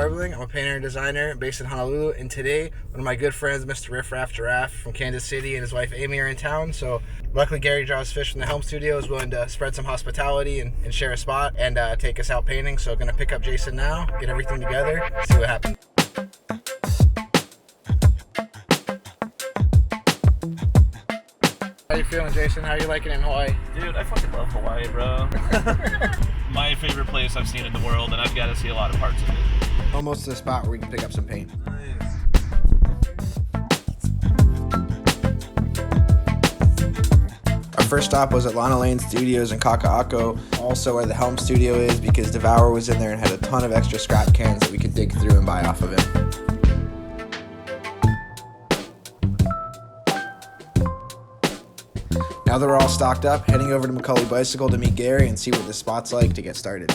Carbling. I'm a painter and designer based in Honolulu, and today one of my good friends, Mr. Rif Raff Giraffe from Kansas City, and his wife Amy are in town. So luckily Gary draws fish from the Helm Studio, is willing to spread some hospitality and share a spot and take us out painting. So gonna pick up Jason now, get everything together, see what happens. How you feeling, Jason? How are you liking it in Hawaii? Dude, I fucking love Hawaii, bro. My favorite place I've seen in the world, and I've got to see a lot of parts of it. Almost to the spot where we can pick up some paint. Nice. Our first stop was at Lana Lane Studios in Kaka'ako, also where the Helm Studio is, because Devour was in there and had a ton of extra scrap cans that we could dig through and buy off of him. Now that we're all stocked up, heading over to McCully Bicycle to meet Gary and see what this spot's like to get started.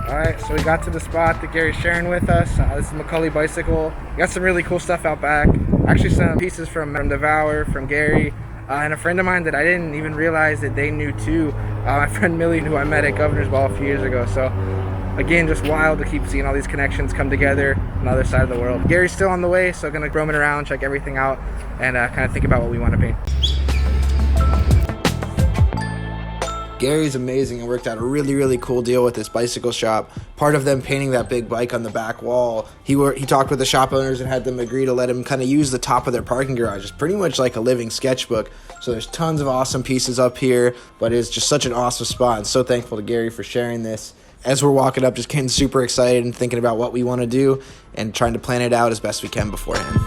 Alright, so we got to the spot that Gary's sharing with us. This is McCully Bicycle. We got some really cool stuff out back. Actually some pieces from Devour, from Gary, and a friend of mine that I didn't even realize that they knew too. My friend Millie, who I met at Governor's Ball a few years ago. So again, just wild to keep seeing all these connections come together on the other side of the world. Gary's still on the way, so gonna roam it around, check everything out, and kind of think about what we want to paint. Gary's amazing and worked out a really cool deal with this bicycle shop. Part of them painting that big bike on the back wall, he talked with the shop owners and had them agree to let him kind of use the top of their parking garage. It's pretty much like a living sketchbook. So there's tons of awesome pieces up here, but it's just such an awesome spot, and so thankful to Gary for sharing this. As we're walking up, just getting super excited and thinking about what we want to do and trying to plan it out as best we can beforehand.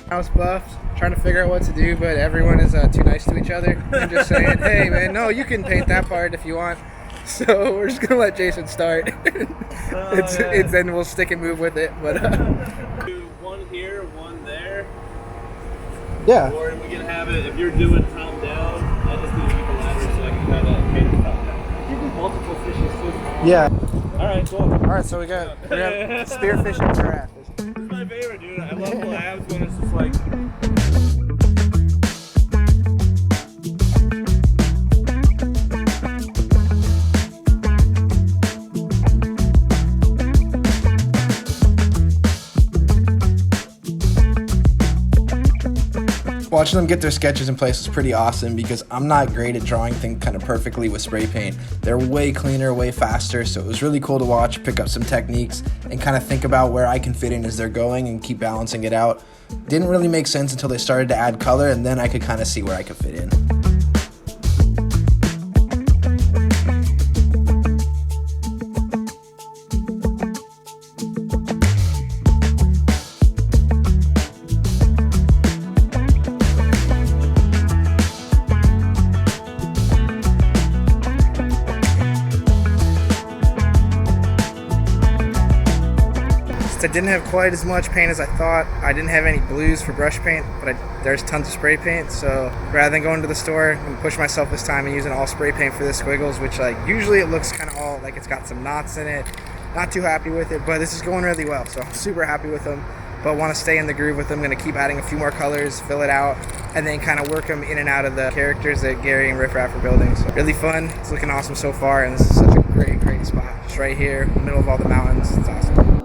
House buffed, trying to figure out what to do, but everyone is too nice to each other. I'm just saying, hey man, no, you can paint that part if you want. So we're just gonna let Jason start. Then we'll stick and move with it. But Do one here, one there. yeah. Or we can have it, if you're doing top down, I'll just do the ladder so I can kind of paint it top down. You can do multiple fishes too. Yeah. Alright, cool. Alright, so we got Spearfishing Giraffee. This is my favorite, dude. I love collabs when it's just like... Watching them get their sketches in place was pretty awesome because I'm not great at drawing things kind of perfectly with spray paint. They're way cleaner, way faster, so it was really cool to watch, pick up some techniques, and kind of think about where I can fit in as they're going and keep balancing it out. Didn't really make sense until they started to add color, and then I could kind of see where I could fit in. I didn't have quite as much paint as I thought. I didn't have any blues for brush paint, but there's tons of spray paint. So rather than going to the store and push myself this time and using all spray paint for this Squiggles, which like usually it looks kind of all like it's got some knots in it. Not too happy with it, but this is going really well. So I'm super happy with them, but want to stay in the groove with them. Gonna keep adding a few more colors, fill it out, and then kind of work them in and out of the characters that Gary and Rif Raff are building. So really fun. It's looking awesome so far, and this is such a great spot. Just right here, in the middle of all the mountains. It's awesome.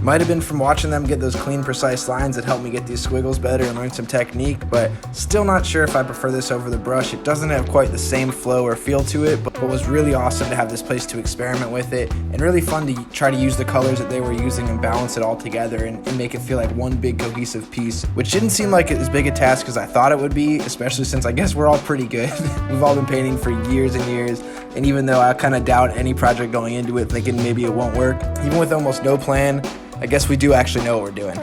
Might have been from watching them get those clean, precise lines that helped me get these Squiggles better and learn some technique, but still not sure if I prefer this over the brush. It doesn't have quite the same flow or feel to it, but was really awesome to have this place to experiment with it, and really fun to try to use the colors that they were using and balance it all together and make it feel like one big cohesive piece, which didn't seem like as big a task as I thought it would be, especially since I guess we're all pretty good. We've all been painting for years and years, and even though I kind of doubt any project going into it, thinking maybe it won't work, even with almost no plan, I guess we do actually know what we're doing.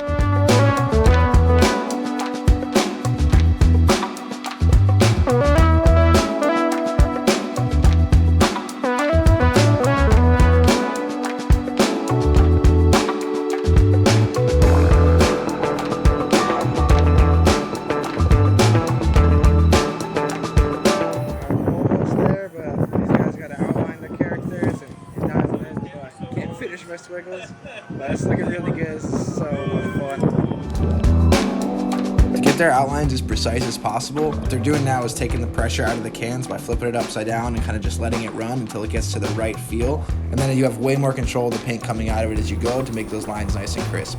Squiggles, but it's looking really good. This is so much fun. To get their outlines as precise as possible, what they're doing now is taking the pressure out of the cans by flipping it upside down and kind of just letting it run until it gets to the right feel. And then you have way more control of the paint coming out of it as you go to make those lines nice and crisp.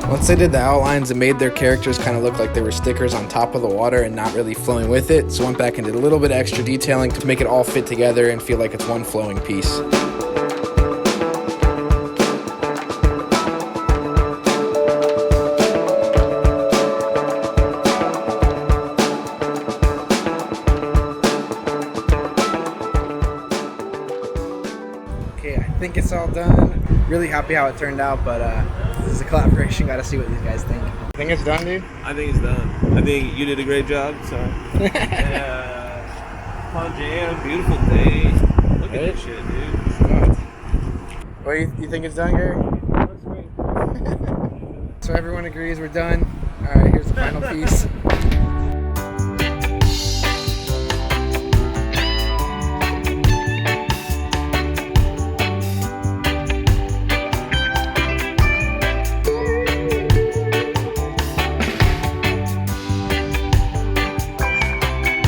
Once they did the outlines, it made their characters kind of look like they were stickers on top of the water and not really flowing with it. So went back and did a little bit of extra detailing to make it all fit together and feel like it's one flowing piece. Okay, I think it's all done. Really happy how it turned out, but this is a collaboration. Got to see what these guys think. Think it's done, dude? I think it's done. I think you did a great job. So, fun jam, beautiful day. Look at this shit, dude. What you think it's done, Gary? Looks great. So everyone agrees we're done. All right, here's the final piece.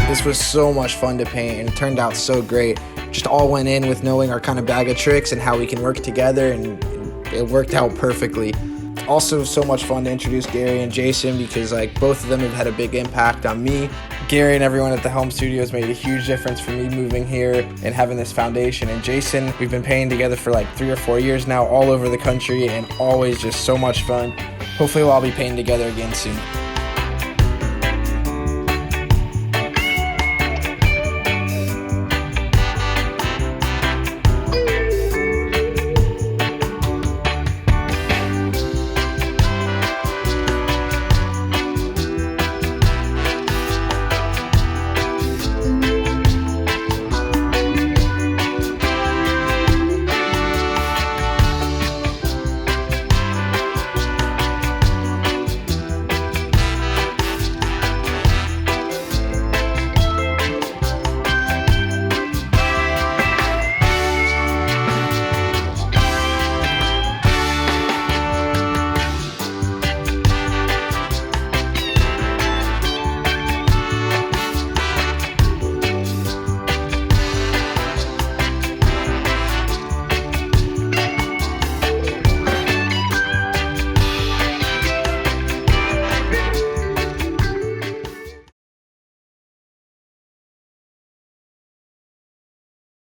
This was so much fun to paint and it turned out so great. Just all went in with knowing our kind of bag of tricks and how we can work together, and it worked out perfectly. Also so much fun to introduce Gary and Jason because like both of them have had a big impact on me. Gary and everyone at the home studios made a huge difference for me moving here and having this foundation. And Jason, we've been painting together for like 3 or 4 years now all over the country and always just so much fun. Hopefully we'll all be painting together again soon.